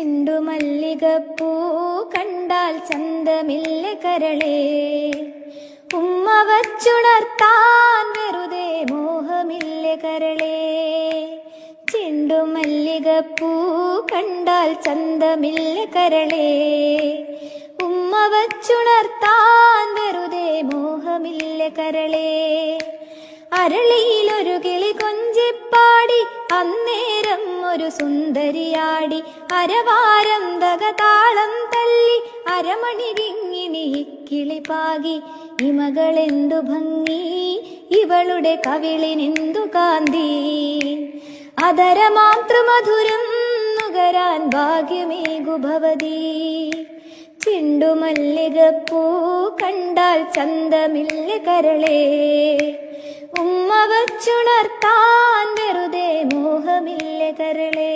ചെണ്ടുമല്ലികപ്പൂ കണ്ടാൽ ചന്തമില്ല കരളേ, ഉമ്മ വച്ചുണർത്താൻ വെറുതെ മോഹമില്ല കരളേ. ചെണ്ടുമല്ലികപ്പൂ കണ്ടാൽ ചന്തമില്ല കരളേ, ഉമ്മ വച്ചുണർത്താൻ വെറുതെ മോഹമില്ല കരളേ. അരളിയിലൊരു കിളി കൊഞ്ചിപ്പാടി അന്നേരം ഒരു സുന്ദരിയാടി, അരവാരം തകതാളം തല്ലി അരമണി കിങ്ങിണി കിളി പാകി. ഇമകളെന്തു ഭംഗി, ഇവളുടെ കവിളിനെന്തു കാന്തി, അതരമാതൃമധുരം നുകരാൻ ഭാഗ്യമേകു ഭവതി. ചെണ്ടുമല്ലികപ്പൂ കണ്ടാൽ ചന്തമില്ല കരളേ, ഉമ്മ വച്ചുണർത്താൻ വെറുതെ മോഹമില്ല കരളേ.